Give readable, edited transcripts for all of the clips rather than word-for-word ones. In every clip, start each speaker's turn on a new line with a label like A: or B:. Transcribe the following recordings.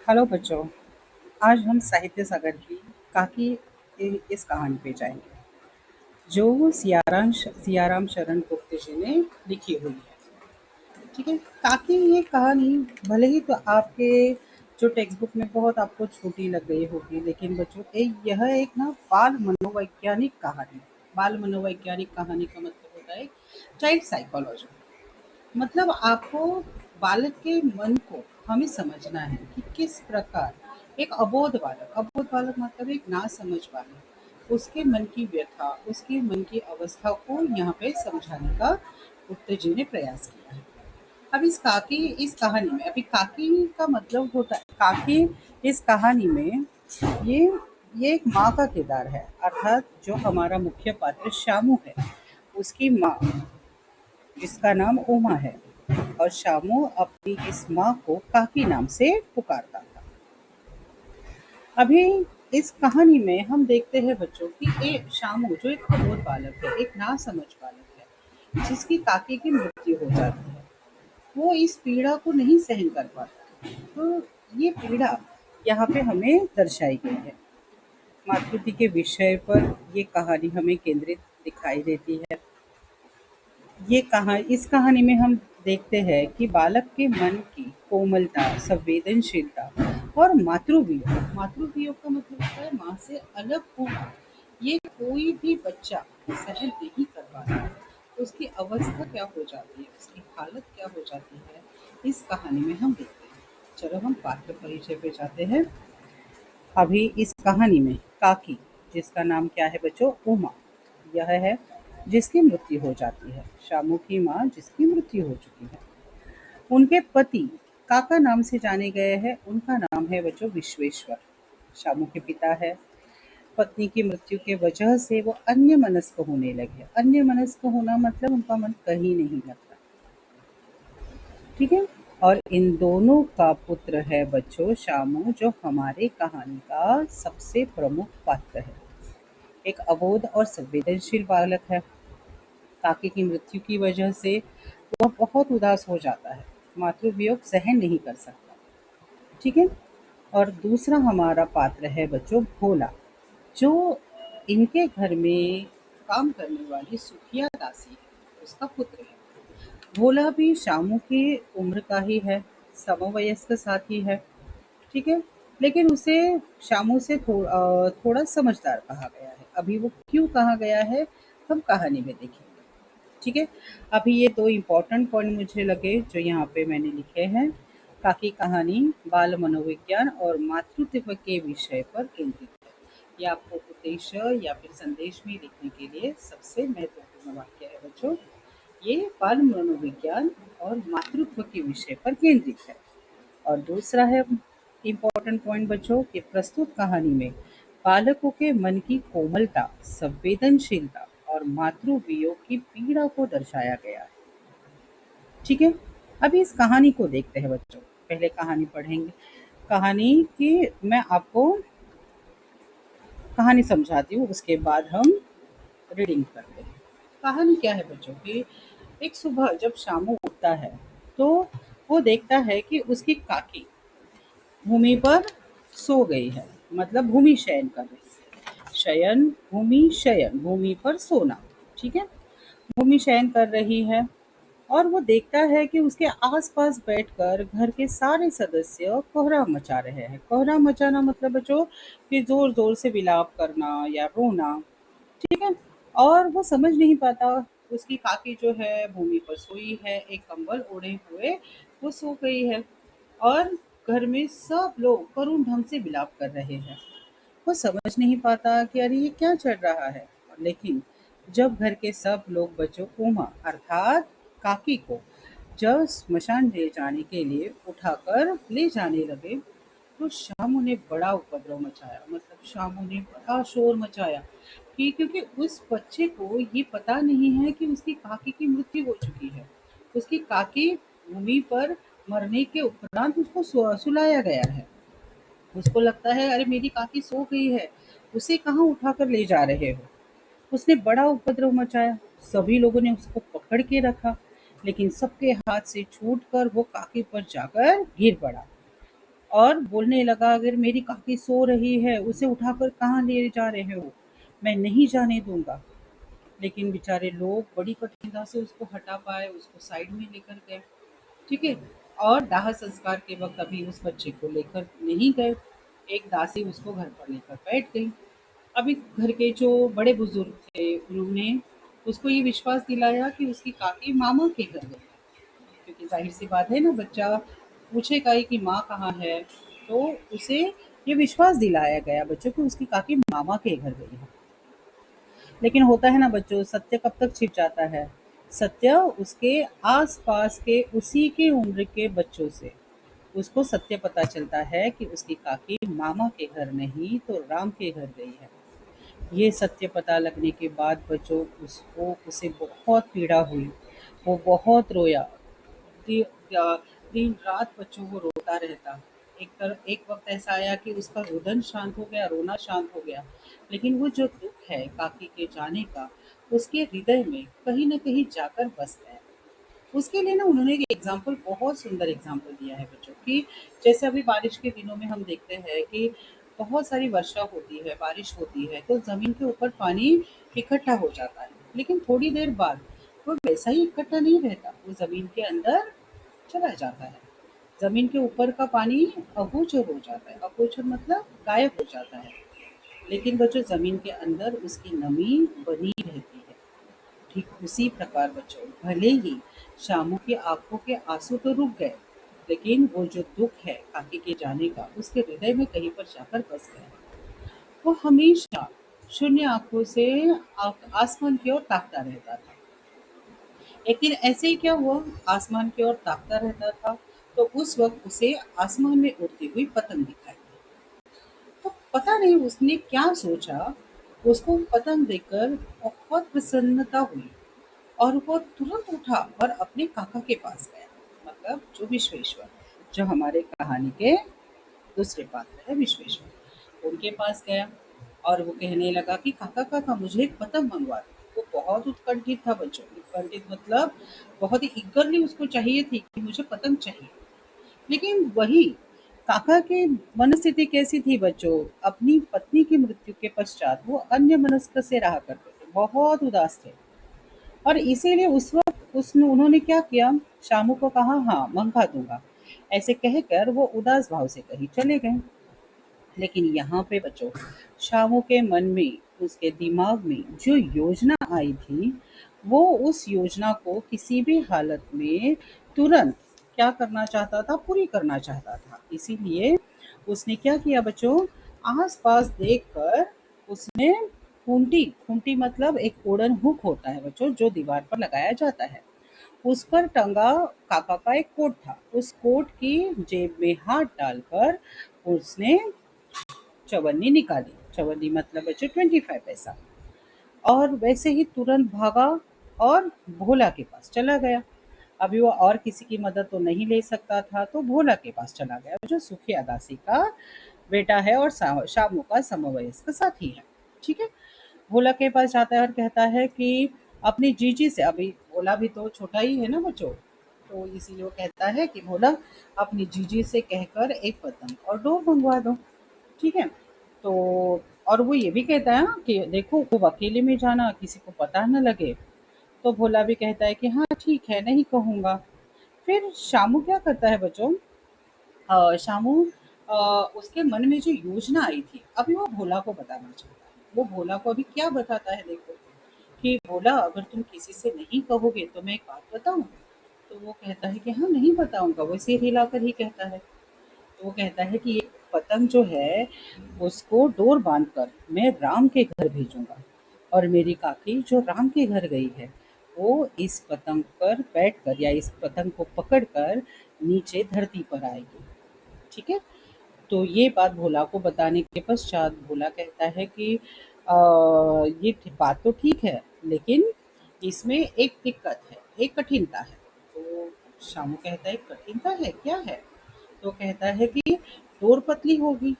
A: Hello बच्चों। आज हम साहित्य सागर की काकी इस कहानी पे जाएंगे जो सियाराम शरण गुप्त जी ने लिखी हुई है। ठीक है। काकी ये कहानी भले ही तो आपके जो टेक्स्ट बुक में बहुत आपको छोटी लग गई होगी, लेकिन बच्चों यह एक ना बाल मनोवैज्ञानिक कहानी है। बाल मनोवैज्ञानिक कहानी का मतलब होता है चाइल्ड साइकोलॉजी। मतलब आपको बालक के मन को हमें समझना है कि किस प्रकार एक अबोध बालक मतलब एक ना समझ बालक, उसके मन की व्यथा, उसके मन की अवस्था को यहाँ पे समझाने का गुप्त जी ने प्रयास किया है। अब इस कहानी में अभी काकी का मतलब होता है काकी इस कहानी में ये ये एक माँ का किरदार है, अर्थात जो हमारा मुख्य पात्र शामू है उसकी माँ, जिसका नाम उमा है। और शामू अपनी इस माँ को काकी नाम से पुकारता था। अभी इस कहानी में हम देखते हैं बच्चों कि ये शामू जो एक अबोध बालक है, एक नासमझ बालक है, जिसकी काकी की मृत्यु हो जाती है, वो इस पीड़ा को नहीं सहन कर पाता। तो ये पीड़ा यहाँ पे हमें दर्शाई गई है। मातृत्व के विषय पर ये कहानी हमें केंद्रित दिखाई देती है। इस कहानी में हम देखते हैं कि बालक के मन की कोमलता, संवेदनशीलता और मातृवियोग का मतलब होता है माँ से अलग होना। ये कोई भी बच्चा सहन नहीं कर पाता। उसकी अवस्था क्या हो जाती है, उसकी हालत क्या हो जाती है, इस कहानी में हम देखते हैं। चलो हम पात्र परिचय पे जाते हैं। अभी इस कहानी में काकी, जिसका नाम क्या है बच्चों, उमा, यह है जिसकी मृत्यु हो जाती है। शामू की माँ जिसकी मृत्यु हो चुकी है। उनके पति काका नाम से जाने गए हैं, उनका नाम है बच्चों विश्वेश्वर। शामू के पिता है। पत्नी की मृत्यु के वजह से वो अन्य मनस्क होने लगे। अन्य मनस्क होना मतलब उनका मन कहीं नहीं लगता। ठीक है। और इन दोनों का पुत्र है बच्चों शामू, जो हमारे कहानी का सबसे प्रमुख पात्र है। एक अबोध और संवेदनशील बालक है। काकी की मृत्यु की वजह से वह बहुत उदास हो जाता है, मातृवियोग सहन नहीं कर सकता। ठीक है। और दूसरा हमारा पात्र है बच्चों भोला, जो इनके घर में काम करने वाली सुखिया दासी है, उसका पुत्र है। भोला भी शामू की उम्र का ही है, समवयस्क साथी है। ठीक है। लेकिन उसे शामू से थोड़ा समझदार कहा गया है। अभी वो क्यों कहा गया है हम कहानी में देखेंगे। ठीक है। अभी ये दो इम्पोर्टेंट पॉइंट मुझे लगे जो यहाँ पे मैंने लिखे हैं। काकी कहानी बाल मनोविज्ञान और मातृत्व के विषय पर केंद्रित है। ये आपको उद्देश्य या फिर संदेश में लिखने के लिए सबसे महत्वपूर्ण वाक्य है बच्चों। ये बाल मनोविज्ञान और मातृत्व के विषय पर केंद्रित है। और दूसरा है इम्पोर्टेंट पॉइंट बच्चों कि प्रस्तुत कहानी में बालकों के मन की कोमलता, संवेदनशीलता और मातृवियोग की पीड़ा को दर्शाया गया है। ठीक है। अभी इस कहानी को देखते हैं बच्चों। पहले कहानी पढ़ेंगे। कहानी की मैं आपको कहानी समझाती हूँ, उसके बाद हम रीडिंग करते हैं। कहानी क्या है बच्चों की, एक सुबह जब शामू उठता है तो वो देखता है कि उसकी काकी भूमि पर सो गई है, मतलब भूमि शयन कर रही है। शयन भूमि पर सोना। ठीक है। भूमि शयन कर रही है और वो देखता है कि उसके आसपास बैठकर घर के सारे सदस्य कोहराम मचा रहे हैं। कोहराम मचाना मतलब बच्चों कि जोर जोर से विलाप करना या रोना। ठीक है। और वो समझ नहीं पाता, उसकी काकी जो है भूमि पर सोई है, एक कंबल ओढ़े हुए वो सो गई है। और घर में सब लोग करुण ढंग से विलाप कर रहे हैं। वो समझ नहीं पाता कि अरे ये क्या चल रहा है। लेकिन जब घर के सब लोग बच्चों उमा अर्थात काकी को जब स्मशान ले जाने के लिए उठाकर ले जाने लगे तो शामू ने बड़ा उपद्रव मचाया, मतलब शामू ने बड़ा शोर मचाया कि क्योंकि उस बच्चे को ये पता नहीं है कि उसकी काकी की मृत्यु हो चुकी है। उसकी काकी भूमि पर मरने के उपरांत उसको सुलाया गया है। उसको लगता है अरे मेरी काकी सो गई है, उसे कहाँ उठा कर ले जा रहे हो। उसने बड़ा उपद्रव मचाया। सभी लोगों ने उसको पकड़ के रखा, लेकिन सबके हाथ से छूटकर वो काकी पर जाकर गिर पड़ा और बोलने लगा, अगर मेरी काकी सो रही है उसे उठाकर कहाँ ले जा रहे हो, मैं नहीं जाने दूंगा। लेकिन बेचारे लोग बड़ी कठिनता से उसको हटा पाए, उसको साइड में लेकर गए। ठीक है। और दाह संस्कार के वक्त अभी उस बच्चे को लेकर नहीं गए, एक दासी उसको घर पर लेकर बैठ गई। अभी घर के जो बड़े बुजुर्ग थे उन्होंने उसको ये विश्वास दिलाया कि उसकी काकी मामा के घर गई है। क्योंकि जाहिर सी बात है ना, बच्चा पूछेगा ही कि माँ कहाँ है, तो उसे ये विश्वास दिलाया गया बच्चों को उसकी काकी मामा के घर गई है। लेकिन होता है ना बच्चों, सत्य कब तक छिप जाता है? सत्य उसके आस-पास के उसी के उम्र के बच्चों से उसको सत्य पता चलता है कि उसकी काकी मामा के घर नहीं तो राम के घर गई है। ये सत्य पता लगने के बाद बच्चों उसको उसे बहुत पीड़ा हुई। वो बहुत रोया। दि अ, दिन-रात बच्चों को रोता रहता। एक वक़्त ऐसा आया कि उसका रुदन शांत हो गया, रोना शांत हो गया। लेकिन वो जो दुःख है काकी के जाने का, उसके हृदय में कहीं न कहीं जाकर बस गया। उसके लिए ना उन्होंने एक एग्ज़ाम्पल, बहुत सुंदर एग्ज़ाम्पल दिया है बच्चों कि जैसे अभी बारिश के दिनों में हम देखते हैं कि बहुत सारी वर्षा होती है, बारिश होती है, तो ज़मीन के ऊपर पानी इकट्ठा हो जाता है। लेकिन थोड़ी देर बाद वो वैसा ही इकट्ठा नहीं रहता, वो ज़मीन के अंदर चला जाता है। ज़मीन के ऊपर का पानी अगोचर हो जाता है, अगोचर मतलब गायब हो जाता है। लेकिन वो जो ज़मीन के अंदर उसकी नमी बनी रहती है। ठीक उसी प्रकार बच्चों, भले ही शामू की आंखों के आंसू तो रुक गए, लेकिन वो जो दुख है काकी के जाने का उसके हृदय में कहीं पर जाकर बस गया। वो हमेशा शून्य आंखों से आसमान की ओर ताकता रहता था। एक दिन ऐसे ही क्या हुआ, आसमान की ओर ताकता रहता था, तो उस वक्त उसे आसमान में उड़ती हुई पतंग दिखाई दी। तो पता नहीं उसने क्या सोचा, उसको पतंग देखकर बहुत प्रसन्नता हुई और वो तुरंत उठा और अपने काका के पास गया। मतलब जो विश्वेश्वर, जो हमारे कहानी के दूसरे पात्र है विश्वेश्वर, उनके पास गया और वो कहने लगा कि काका काका मुझे एक पतंग मंगवा दो। वो बहुत उत्कंठित था बच्चों, उत्कंठित मतलब बहुत ही ईगरली उसको चाहिए थी कि मुझे पतंग चाहिए। लेकिन वही काका की मनस्थिति कैसी थी बच्चों, अपनी पत्नी की मृत्यु के पश्चात वो अन्य मनस्क से रहा करते थे, बहुत उदास थे। और इसीलिए उस वक़्त उसने उन्होंने क्या किया, शामू को कहा हाँ, मँगवा दूँगा। ऐसे कहकर वो उदास भाव से कहीं चले गए। लेकिन यहाँ पे बच्चों, शामू के मन में, उसके दिमाग में जो योजना आई थी, वो उस योजना को किसी भी हालत में तुरंत क्या करना चाहता था, पूरी करना चाहता था। इसीलिए उसने क्या किया बच्चों, आस-पास देखकर उसने खूंटी, खूंटी मतलब एक उड़न हुक होता है बच्चों, जो दीवार पर लगाया जाता है। उस पर टंगा काका का एक कोट था। उस कोट की जेब में हाथ डालकर उसने चवन्नी निकाली। चवन्नी मतलब बच्चों 25 पैसा। और वैसे ही तुरंत भागा और भोला के पास चला गया। अभी वो और किसी की मदद तो नहीं ले सकता था, तो भोला के पास चला गया, जो सुखी अदासी का बेटा है और शामू का समवयस्क साथी है। ठीक है। भोला के पास जाता है और कहता है कि अपनी जीजी से, अभी भोला भी तो छोटा ही है ना बच्चों, तो इसीलिए वो कहता है कि भोला अपनी जीजी से कहकर एक पतंग और डोर मंगवा दो। ठीक है। तो और वो ये भी कहता है कि देखो खूब अकेले में जाना, किसी को पता न लगे। तो भोला भी कहता है कि हाँ ठीक है, नहीं कहूँगा। फिर शामू क्या करता है बच्चों, शामू अ, उसके मन में जो योजना आई थी, अभी वो भोला को बताना चाहता है। वो भोला को अभी क्या बताता है देखो, कि भोला अगर तुम किसी से नहीं कहोगे तो मैं एक बात बताऊँ? तो वो कहता है कि हाँ, नहीं बताऊँगा, वो सिर हिलाकर ही कहता है। तो वो कहता है कि ये पतंग जो है, उसको डोर बाँधकर मैं राम के घर भेजूँगा और मेरी काकी जो राम के घर गई है, वो इस पतंग पर बैठकर या इस पतंग को पकड़कर नीचे धरती पर आएगी। ठीक है? तो ये बात भोला को बताने के पश्चात भोला कहता है कि ये बात तो ठीक है, लेकिन इसमें एक दिक्कत है, एक कठिनता है। तो शामू कहता है कठिनता है, क्या है? तो कहता है कि डोर पतली होगी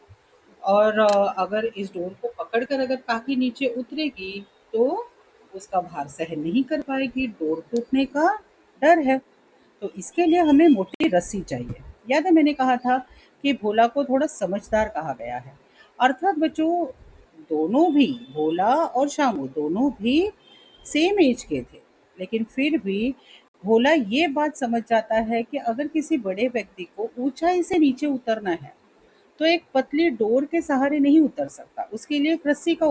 A: और अगर इस डोर को पकड़कर अगर काकी नीचे उतरेगी तो उसका भार सहन नहीं कर पाएगी, डोर टूटने का डर है। तो इसके लिए हमें मोटी रस्सी चाहिए। याद है मैंने कहा था कि भोला को थोड़ा समझदार कहा गया है। अर्थात बच्चों, दोनों भी, भोला और शामू दोनों भी सेम एज के थे, लेकिन फिर भी भोला ये बात समझ जाता है कि अगर किसी बड़े व्यक्ति को ऊंचाई से नीचे उतरना है तो एक पतली डोर के सहारे नहीं उतर सकता, उसके लिए एक रस्सी का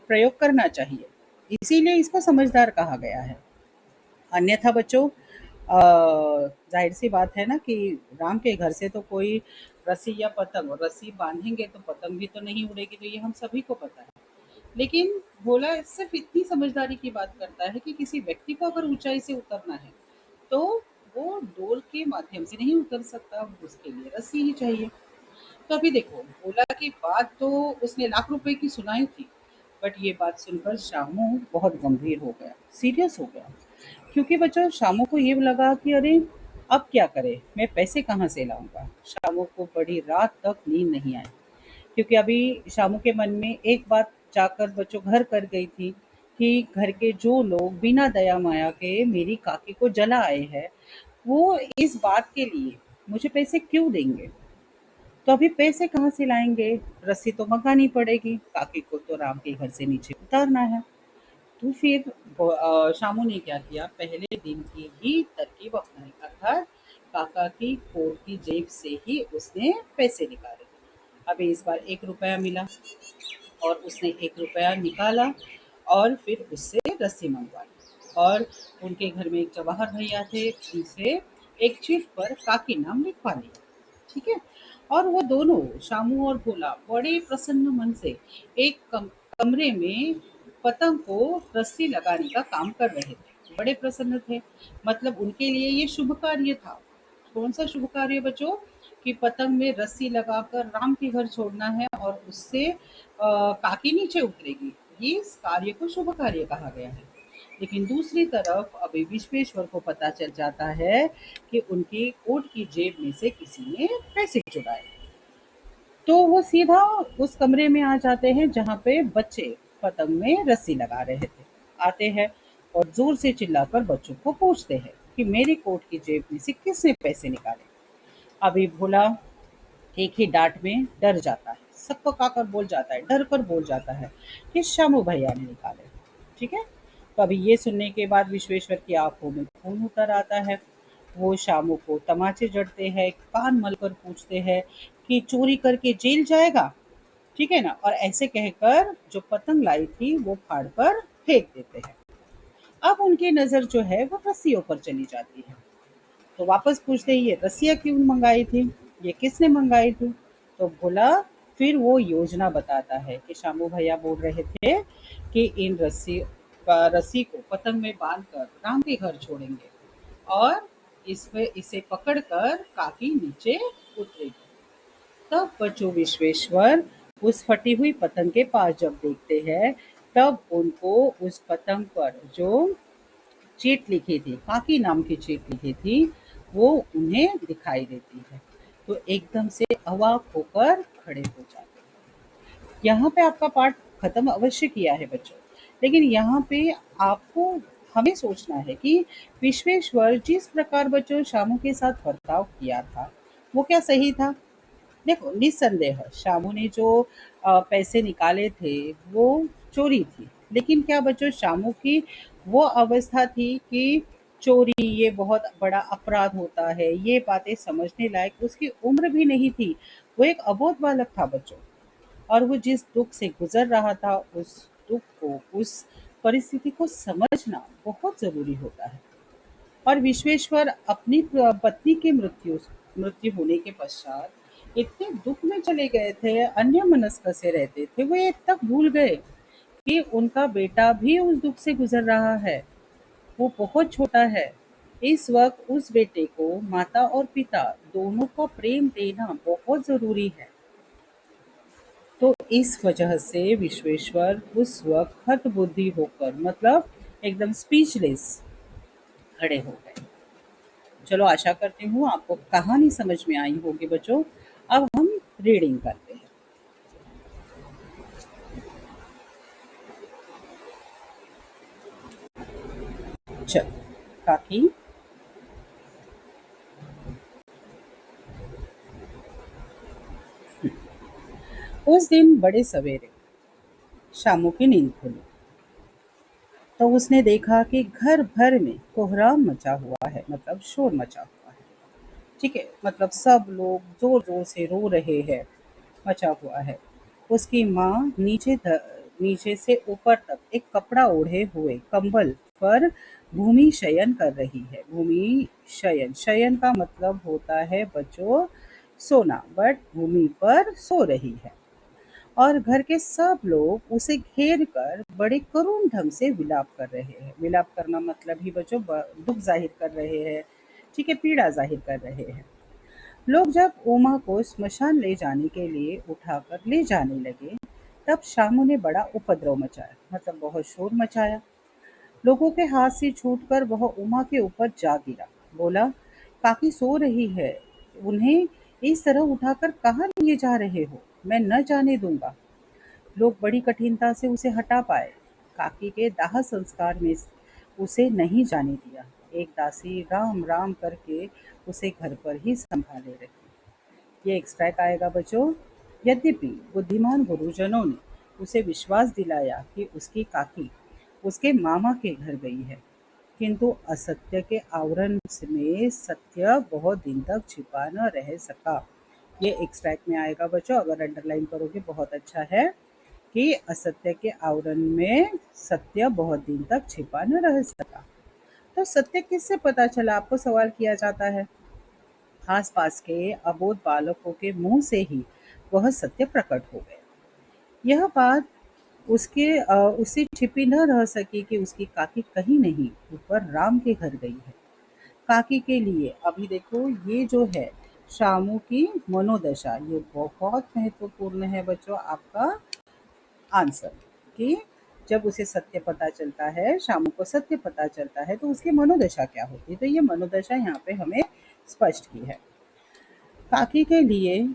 A: प्रयोग करना चाहिए। इसीलिए इसको समझदार कहा गया है। अन्यथा बच्चों, जाहिर सी बात है ना कि राम के घर से तो कोई रस्सी या पतंग, और रस्सी बांधेंगे तो पतंग भी तो नहीं उड़ेगी, तो ये हम सभी को पता है। लेकिन भोला सिर्फ इतनी समझदारी की बात करता है कि किसी व्यक्ति को अगर ऊंचाई से उतरना है तो वो डोर के माध्यम से नहीं उतर सकता, उसके लिए रस्सी ही चाहिए। तो अभी देखो, भोला की बात तो उसने लाख रुपए की सुनाई थी, बट ये बात सुनकर शामू बहुत गंभीर हो गया, सीरियस हो गया। क्योंकि बच्चों, शामू को ये लगा कि अरे, अब क्या करे, मैं पैसे कहाँ से लाऊंगा। शामू को बड़ी रात तक नींद नहीं आई, क्योंकि अभी शामू के मन में एक बात जाकर बच्चों घर कर गई थी कि घर के जो लोग बिना दया माया के मेरी काकी को जला आए हैं, वो इस बात के लिए मुझे पैसे क्यों देंगे। तो अभी पैसे कहाँ से लाएंगे, रस्सी तो मंगानी पड़ेगी, काकी को तो राम के घर से नीचे उतारना है। तो फिर शामू ने क्या किया, पहले दिन की ही तरकीब अपनाई, अर्थात काका की कोट की जेब से ही उसने पैसे निकाले। अभी इस बार 1 रुपया मिला और उसने 1 रुपया निकाला और फिर उससे रस्सी मंगवाई, और उनके घर में एक जवाहर भैया थे, उनसे एक चिट पर काकी नाम लिखवा लिया। ठीक है। और वो दोनों, शामू और भोला, बड़े प्रसन्न मन से एक कमरे में पतंग को रस्सी लगाने का काम कर रहे थे, बड़े प्रसन्न थे। मतलब उनके लिए ये शुभ कार्य था। कौन सा शुभ कार्य बच्चों? कि पतंग में रस्सी लगाकर राम के घर छोड़ना है और उससे काकी नीचे उतरेगी। ये इस कार्य को शुभ कार्य कहा गया है। लेकिन दूसरी तरफ अभी विश्वेश्वर को पता चल जाता है कि उनकी कोट की जेब में से किसी ने पैसे चुराए। तो वो सीधा उस कमरे में आ जाते हैं जहाँ पे बच्चे पतंग में रस्सी लगा रहे थे। आते हैं और जोर से चिल्लाकर बच्चों को पूछते हैं कि मेरी कोट की जेब में से किसने पैसे निकाले। अभी भोला एक ही डांट में डर जाता है, सकपकाकर बोल जाता है, डर कर बोल जाता है कि शामू भैया ने निकाले। ठीक है। तो अभी ये सुनने के बाद विश्वेश्वर की आंखों में खून उतर आता है। वो शामू को तमाचे जड़ते हैं, कान मलकर पूछते हैं कि चोरी करके जेल जाएगा। ठीक है ना। और ऐसे कहकर जो पतंग लाई थी वो फाड़ कर फेंक देते हैं। अब उनकी नजर जो है वो रस्सियों पर चली जाती है। तो वापस पूछते ही, ये रस्सियाँ क्यों मंगाई थी, ये किसने मंगाई थी। तो भोला फिर वो योजना बताता है कि शामू भैया बोल रहे थे कि इन रस्सी को पतंग में बांध कर राम के घर छोड़ेंगे और इसमें इसे पकड़कर काकी नीचे उतरेगी। तब बच्चों, विश्वेश्वर उस फटी हुई पतंग के पास जब देखते हैं, तब उनको उस पतंग पर जो चीट लिखी थी, काकी नाम की चीट लिखी थी, वो उन्हें दिखाई देती है। तो एकदम से अवाक होकर खड़े हो जाते हैं। यहाँ पे आपका पाठ खत्म अवश्य किया है बच्चों, लेकिन यहाँ पे आपको हमें सोचना है कि विश्वेश्वर जिस प्रकार बच्चों शामू के साथ बर्ताव किया था, वो क्या सही था? देखो, निस्संदेह शामू ने जो पैसे निकाले थे वो चोरी थी, लेकिन क्या बच्चों, शामू की वो अवस्था थी कि चोरी ये बहुत बड़ा अपराध होता है, ये बातें समझने लायक उसकी उम्र भी नहीं थी। वो एक अबोध बालक था बच्चों। और वो जिस दुख से गुजर रहा था, उस दुख को, उस परिस्थिति को समझना बहुत जरूरी होता है। और विश्वेश्वर अपनी पत्नी की मृत्यु होने के पश्चात इतने दुख में चले गए थे, अन्य मनस्क से रहते थे, वो ये तक भूल गए कि उनका बेटा भी उस दुख से गुजर रहा है। वो बहुत छोटा है। इस वक्त उस बेटे को माता और पिता दोनों का प्रेम देना बहुत जरूरी है। तो इस वजह से विश्वेश्वर उस वक्त हतबुद्धि होकर, मतलब एकदम स्पीचलेस खड़े हो गए। चलो, आशा करती हूँ आपको कहानी समझ में आई होगी बच्चों। अब हम रीडिंग करते हैं। चलो, काकी उस दिन बड़े सवेरे शामू की नींद खुली तो उसने देखा कि घर भर में कोहराम मचा हुआ है, मतलब शोर मचा हुआ है। ठीक है, मतलब सब लोग जोर जोर से रो रहे हैं, मचा हुआ है। उसकी माँ नीचे से ऊपर तक एक कपड़ा ओढ़े हुए कंबल पर भूमि शयन कर रही है। भूमि शयन, शयन का मतलब होता है बच्चों सोना, बट भूमि पर सो रही है। और घर के सब लोग उसे घेर कर बड़े करुण ढंग से विलाप कर रहे हैं। विलाप करना मतलब ही बच्चों दुख जाहिर कर रहे हैं। ठीक है, पीड़ा जाहिर कर रहे हैं। लोग जब उमा को स्मशान ले जाने के लिए उठाकर ले जाने लगे, तब शामू ने बड़ा उपद्रव मचाया, मतलब बहुत शोर मचाया। लोगों के हाथ से छूटकर वह उमा के ऊपर जा गिरा। बोला, काकी सो रही है, उन्हें इस तरह उठाकर कहाँ लिए जा रहे हो? मैं न जाने दूंगा। लोग बड़ी कठिनता से उसे हटा पाए। काकी के दाह संस्कार में उसे नहीं जाने दिया। एक दासी राम राम करके उसे घर पर ही संभाले रखी। ये एक्सट्रैक्ट आएगा बच्चों। यद्यपि बुद्धिमान गुरुजनों ने उसे विश्वास दिलाया कि उसकी काकी उसके मामा के घर गई है, किंतु असत्य के आवरण में सत्य बहुत दिन तक छिपा न रह सका। ये एक्सट्रैक्ट में आएगा बच्चों, अगर अंडरलाइन करोगे बहुत अच्छा है कि असत्य के आवरण में सत्य बहुत दिन तक छिपा न रह सका। तो सत्य किससे पता चला, आपको सवाल किया जाता है। आस-पास के अबोध बालकों के मुँह से ही वह सत्य प्रकट हो गया। यह बात उससे छिपी न रह सकी कि उसकी काकी कहीं नहीं ऊपर राम के घर गई है। काकी के लिए अभी देखो ये जो है शामू की मनोदशा, ये बहुत महत्वपूर्ण है बच्चों आपका आंसर, कि जब उसे सत्य पता चलता है, शामू को सत्य पता चलता है तो उसकी मनोदशा क्या होती है। तो ये मनोदशा यहाँ पे हमें स्पष्ट की है। काकी के लिए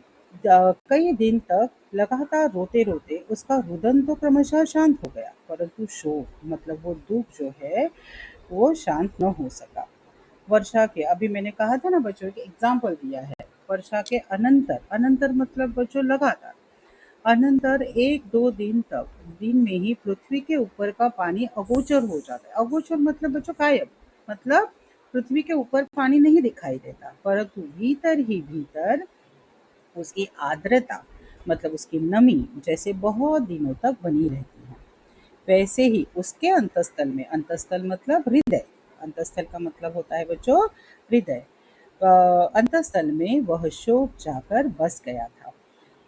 A: कई दिन तक लगातार रोते रोते उसका रुदन तो क्रमशः शांत हो गया, परंतु शोक मतलब वो दुख जो है वो शांत न हो सका। वर्षा के, अभी मैंने कहा था ना बच्चों, एक एग्जाम्पल दिया है। वर्षा के अनंतर, अनंतर मतलब बच्चों लगातार, अनंतर 1-2 दिन तक दिन में ही पृथ्वी के ऊपर का पानी अगोचर हो जाता है। अगोचर मतलब बच्चों गायब, मतलब पृथ्वी के ऊपर पानी नहीं दिखाई देता, परंतु भीतर ही भीतर उसकी आर्द्रता मतलब उसकी नमी जैसे बहुत दिनों तक बनी रहती है। वैसे ही उसके अंतस्थल में, अंतस्थल मतलब हृदय, अंतस्थल का मतलब होता है बच्चों हृदय। अंतस्थल में वह शोक जाकर बस गया था।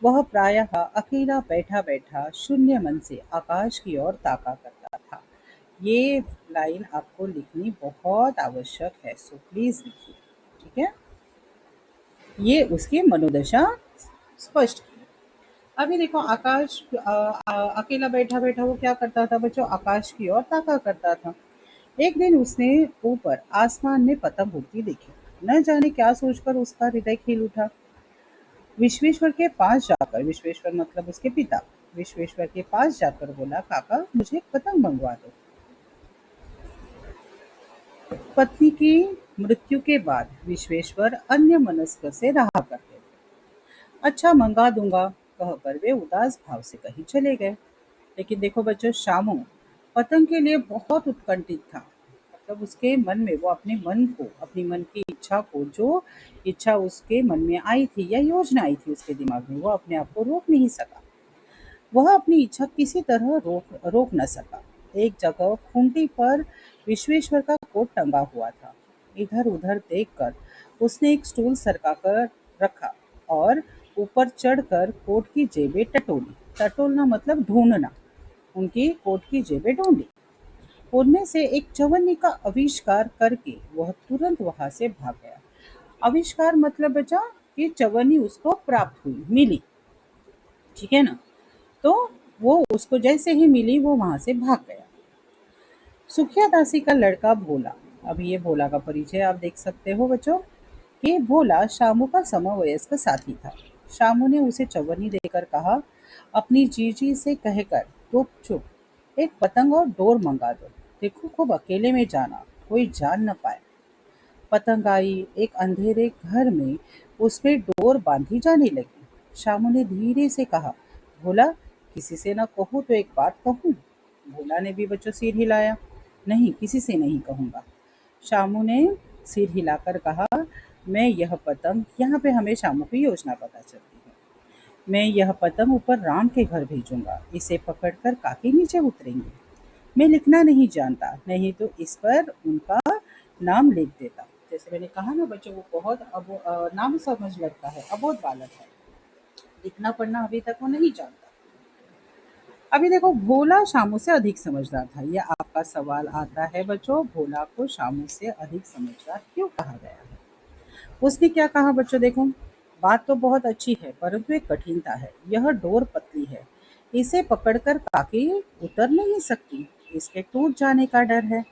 A: वह प्रायः अकेला बैठा बैठा शून्य मन से आकाश की ओर ताका करता था। ये लाइन आपको लिखनी बहुत आवश्यक है, सो प्लीज लिखिए। ठीक है, ये उसकी मनोदशा स्पष्ट की। अभी देखो आकाश अकेला बैठा बैठा वो क्या करता था बच्चों, आकाश की ओर ताका करता था। एक दिन उसने ऊपर आसमान में पतंग उड़ती देखी। न जाने क्या सोचकर उसका हृदय खिल उठा। विश्वेश्वर के पास जाकर, विश्वेश्वर मतलब उसके पिता, विश्वेश्वर के पास जाकर बोला, काका मुझे पतंग मंगवा दो। पत्नी की मृत्यु के बाद विश्वेश्वर अन्य मनस्क से रहा करते थे। अच्छा मंगा दूंगा कहकर वे उदास भाव से कहीं चले गए। लेकिन देखो बच्चों, शामू पतंग के लिए बहुत उत्कंठित था। मतलब उसके मन में, वो अपने मन को, अपनी मन की इच्छा को, जो इच्छा उसके मन में आई थी या योजना आई थी उसके दिमाग में, वो अपने आप को रोक नहीं सका। वह अपनी इच्छा किसी तरह रोक न सका। एक जगह खूंटी पर विश्वेश्वर का कोट टंगा हुआ था। इधर उधर देखकर उसने एक स्टूल सरका कर रखा और ऊपर चढ़कर कोट की जेबें टटोली। टटोलना मतलब ढूंढना। उनकी कोट की जेबें ढूंढी। उनमें से एक चवन्नी का आविष्कार करके वह तुरंत वहां से भाग गया। आविष्कार मतलब बचा कि चवन्नी उसको प्राप्त हुई, मिली। ठीक है ना, तो वो उसको जैसे ही मिली वो वहां से भाग गया। सुखिया दासी का लड़का भोला, अभी ये भोला का परिचय आप देख सकते हो बच्चों, कि भोला शामू का समवयस्क साथी था। शामू ने उसे चवन्नी देकर कहा, अपनी जीजी से कहकर चुप चुप एक पतंग और डोर मंगा दो। देखो खूब अकेले में जाना, कोई जान न पाए। पतंग आई, एक अंधेरे घर में उसमें डोर बांधी जाने लगी। शामू ने धीरे से कहा, भोला, किसी से न कहूँ तो एक बात कहूँ। भोला ने भी बच्चों सिर हिलाया। नहीं, किसी से नहीं कहूँगा। शामू ने सिर हिलाकर कहा, मैं यह पतंग, यहाँ पे हमें शामू की योजना पता चलती है। मैं यह पतंग ऊपर राम के घर भेजूंगा। इसे पकड़कर काकी नीचे उतरेंगे। मैं लिखना नहीं जानता, नहीं तो इस पर उनका नाम लिख देता। जैसे मैंने कहा ना बच्चों, वो बहुत नाम समझ लगता है, अबोध बालक है। लिखना पढ़ना अभी तक वो नहीं जानता। अभी देखो, भोला शामू से अधिक समझदार था। ये आपका सवाल आता है बच्चों, भोला को शामू से अधिक समझदार क्यों कहा गया है? उसने क्या कहा बच्चों, देखो, बात तो बहुत अच्छी है परंतु एक कठिनता है। यह डोर पतली है, इसे पकड़कर काकी उतर नहीं सकती। इसके टूट जाने का डर है।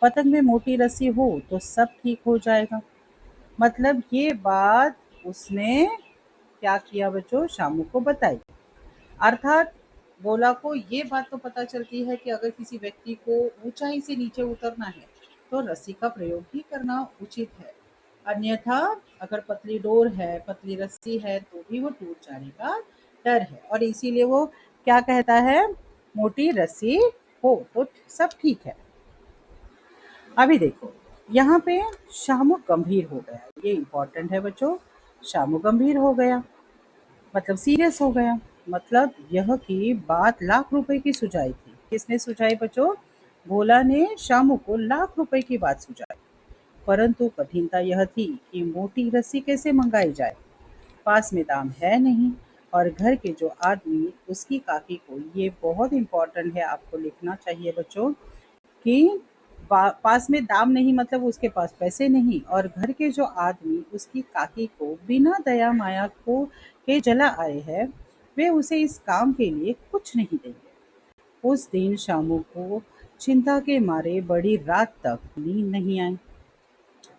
A: पतंग में मोटी रस्सी हो तो सब ठीक हो जाएगा। मतलब ये बात उसने क्या किया बच्चों, शामू को बताई। अर्थात भोला को ये बात तो पता चलती है कि अगर किसी व्यक्ति को ऊंचाई से नीचे उतरना है तो रस्सी का प्रयोग ही करना उचित है। अन्यथा अगर पतली डोर है, पतली रस्सी है तो भी वो टूट जाने का डर है, और इसीलिए वो क्या कहता है, मोटी रस्सी हो तो सब ठीक है। अभी देखो, यहाँ पे शामू गंभीर हो गया। ये इंपॉर्टेंट है बच्चों। शामू गंभीर हो गया मतलब सीरियस हो गया। मतलब यह कि बात लाख रुपए की सुझाई थी। किसने सुझाई बच्चों? भोला ने शामू को लाख रुपए की बात सुझाई। परंतु कठिनता यह थी कि मोटी रस्सी कैसे मंगाई जाए। पास में दाम है नहीं, और घर के जो आदमी उसकी काकी को, ये बहुत इंपॉर्टेंट है, आपको लिखना चाहिए बच्चों, कि पास में दाम नहीं मतलब उसके पास पैसे नहीं, और घर के जो आदमी उसकी काकी को बिना दया माया को के जला आए हैं, वे उसे इस काम के लिए कुछ नहीं देंगे। उस दिन शामू को चिंता के मारे बड़ी रात तक नींद नहीं आई।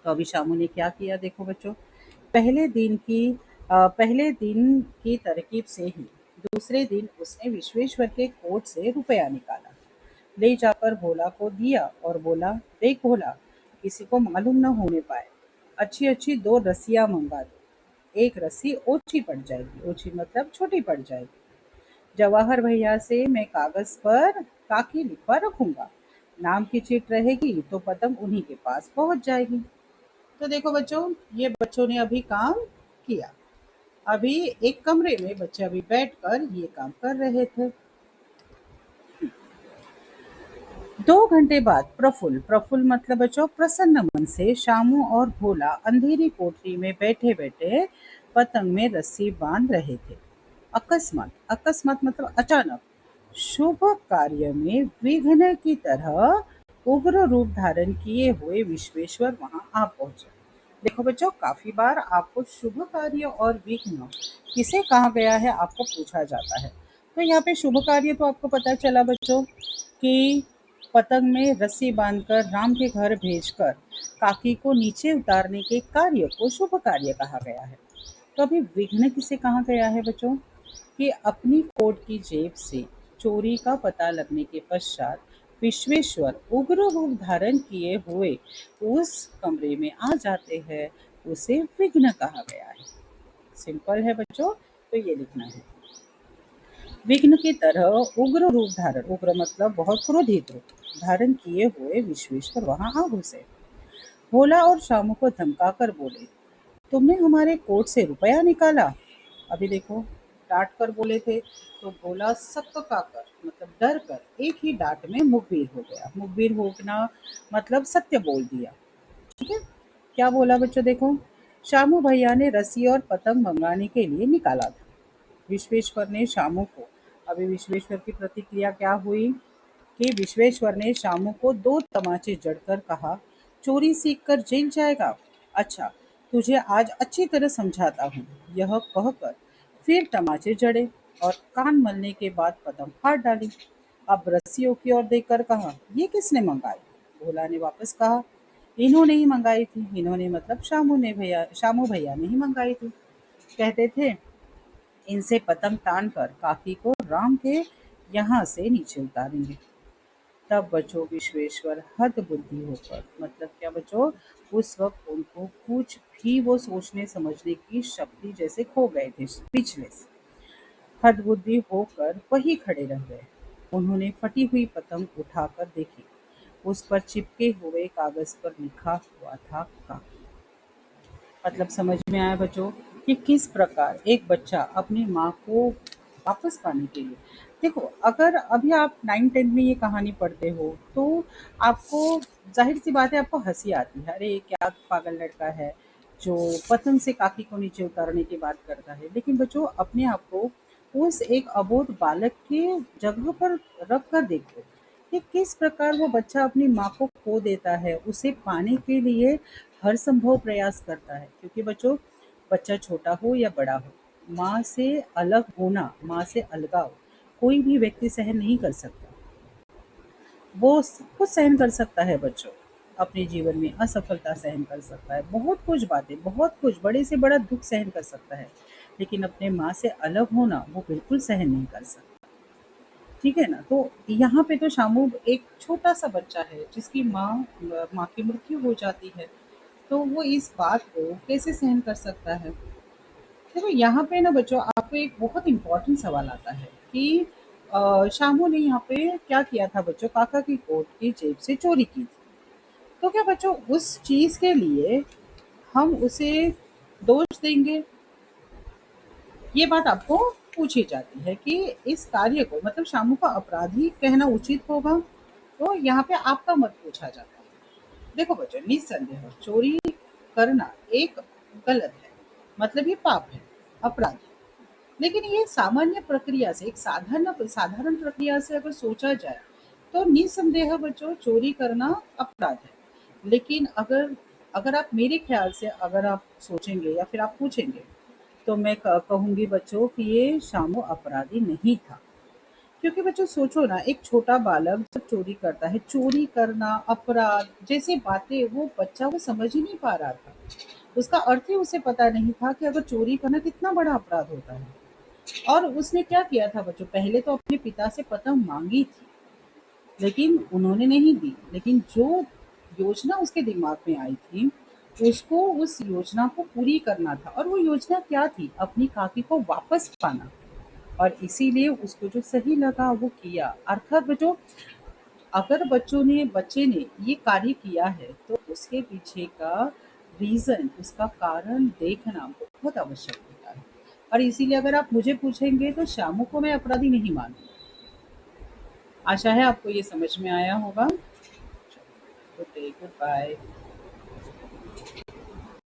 A: तो अभी शामू ने क्या किया देखो बच्चों। पहले दिन की तरकीब से ही दूसरे दिन उसने विश्वेश्वर के कोट से रुपया निकाला, ले जाकर भोला को दिया और बोला, देख भोला, किसी को मालूम न होने पाए। अच्छी अच्छी दो रस्सियां मंगा दो। एक रस्सी ओछी पड़ जाएगी, ओछी मतलब छोटी पड़ जाएगी। जवाहर भैया से मैं कागज पर काकी लिखवा रखूंगा। नाम की चिट रहेगी तो पतंग उन्हीं के पास पहुंच जाएगी। तो देखो बच्चों, ये बच्चों ने अभी काम किया। अभी एक कमरे में बच्चे अभी बैठकर ये काम कर रहे थे। 2 घंटे बाद प्रफुल्ल, प्रफुल्ल मतलब बच्चों प्रसन्न मन से, शामू और भोला अंधेरी कोठरी में बैठे बैठे पतंग में रस्सी बांध रहे थे। अकस्मात, अकस्मात मतलब अचानक, शुभ कार्य में विघ्न की तरह उग्र रूप धारण किए हुए विश्वेश्वर वहां आ पहुंचे। देखो बच्चों, काफी बार आपको शुभ कार्य और विघ्न किसे कहा गया है आपको पूछा जाता है। तो यहाँ पे शुभ कार्य तो आपको पता चला बच्चों कि पतंग में रस्सी बांधकर राम के घर भेजकर काकी को नीचे उतारने के कार्य को शुभ कार्य कहा गया है। तो अभी विघ्न किसे कहा गया है बच्चों? कि अपनी कोट की जेब से चोरी का पता लगने के पश्चात विश्वेश्वर उग्र रूप धारण किए हुए उस कमरे में आ जाते हैं, उसे विघ्न कहा गया है। सिंपल है बच्चों, तो ये लिखना है। विघ्न की तरह उग्र रूप धारण, उग्र मतलब बहुत क्रोधित रूप धारण किए हुए विश्वेश्वर वहां आ घुसे। भोला और शामू को धमकाकर बोले, तुमने हमारे कोट से रुपया निकाला। अभी देखो, डांट कर बोले थे तो भोला सककाकर मतलब डर कर एक ही डांट में मुखबिर हो गया। मुखबिर होना मतलब सत्य बोल दिया। ठीक है, क्या बोला बच्चों देखो, शामू भैया ने रस्सी और पतंग मंगाने के लिए निकाला था। विश्वेश्वर ने शामू को, अभी विश्वेश्वर की प्रतिक्रिया क्या हुई कि विश्वेश्वर ने शामू को 2 तमाचे जड़कर कहा, चोरी सीख कर जेल जाएगा। अच्छा, तुझे आज अच्छी तरह समझाता हूँ। यह कहकर फिर तमाचे जड़े और कान मलने के बाद पतंग फाड़ डाली। अब रस्सियों की ओर देखकर कहा, ये किसने मंगाई? भोला ने वापस कहा, इन्होंने ही मंगाई थी। इन्होंने मतलब शामू भैया ने ही मंगाई थी। कहते थे, इनसे पतंग तान कर काकी को राम के यहाँ से नीचे उतारेंगे। तब बच्चों विश्वेश्वर हद बुद्धि होकर, मतलब क्या बच्चों, उस वक्त उनको कुछ भी वो सोचने समझने की शक्ति जैसे खो गए थे, स्पीचलेस। हतबुद्धि होकर वहीं खड़े रह गए। उन्होंने फटी हुई पतंग उठाकर देखी। उस पर चिपके हुए कागज पर लिखा हुआ था का। मतलब समझ में आया बच्चों कि किस प्रकार एक बच्चा अपनी माँ को वापस पाने के लिए। देखो, अगर अभी आप 9th 10th में ये कहानी पढ़ते हो तो आपको जाहिर सी बात है, आपको हंसी आती है, अरे क्या पागल लड़का है जो पतंग से काकी को नीचे उतारने की बात करता है। लेकिन बच्चों, अपने आप को उस एक अबोध बालक के जगह पर रख कर देखो कि किस प्रकार वो बच्चा अपनी माँ को खो देता है, उसे पाने के लिए हर संभव प्रयास करता है। क्योंकि बच्चों, बच्चा छोटा हो या बड़ा हो, माँ से अलग होना, माँ से अलगाव कोई भी व्यक्ति सहन नहीं कर सकता। वो सब कुछ सहन कर सकता है बच्चों, अपने जीवन में असफलता सहन कर सकता है, बहुत कुछ बातें, बहुत कुछ बड़े से बड़ा दुख सहन कर सकता है, लेकिन अपने माँ से अलग होना वो बिल्कुल सहन नहीं कर सकता। ठीक है ना? तो यहाँ पे तो शामू एक छोटा-सा बच्चा है जिसकी माँ की मृत्यु हो जाती है। तो वो इस बात को कैसे सहन कर सकता है? देखो, यहाँ पे ना बच्चों, आपको एक बहुत इम्पोर्टेंट सवाल आता है कि शामू ने यहाँ पे क्या किया था बच्चों? काका की कोट की जेब से चोरी की थी। तो क्या बच्चों उस चीज़ के लिए हम उसे दोष देंगे? ये बात आपको पूछी जाती है कि इस कार्य को, मतलब शामू का अपराधी कहना उचित होगा? तो यहाँ पे आपका मत पूछा जाता है। देखो बच्चों, निस्संदेह चोरी करना एक गलत है, मतलब ये पाप है, अपराध है। लेकिन ये सामान्य प्रक्रिया से, एक साधारण साधारण प्रक्रिया से अगर सोचा जाए तो निस्संदेह बच्चों चोरी करना अपराध है। लेकिन अगर अगर आप मेरे ख्याल से अगर आप सोचेंगे या फिर आप पूछेंगे, तो मैं कहूंगी बच्चों कि ये शामू अपराधी नहीं था। क्योंकि बच्चों सोचो ना, एक छोटा बालक जब चोरी करता है, चोरी करना अपराध जैसी बातें वो बच्चा वो समझ ही नहीं पा रहा था। उसका अर्थ ही उसे पता नहीं था कि अगर चोरी करना कितना बड़ा अपराध होता है। और उसने क्या किया था बच्चों, पहले तो अपने पिता से पतंग मांगी थी, लेकिन उन्होंने नहीं दी। लेकिन जो योजना उसके दिमाग में आई थी, उसको उस योजना को पूरी करना था। और वो योजना क्या थी? अपनी काकी को वापस पाना। और इसीलिए उसको जो सही लगा वो किया। अर्थात बच्चों, अगर बच्चे ने ये कार्य किया है तो उसके पीछे का रीज़न, उसका कारण देखना बहुत आवश्यक होता है। और इसीलिए अगर आप मुझे पूछेंगे तो शामू को मैं अपराधी नहीं मानूँगी। आशा है आपको ये समझ में आया होगा। Good day, good bye.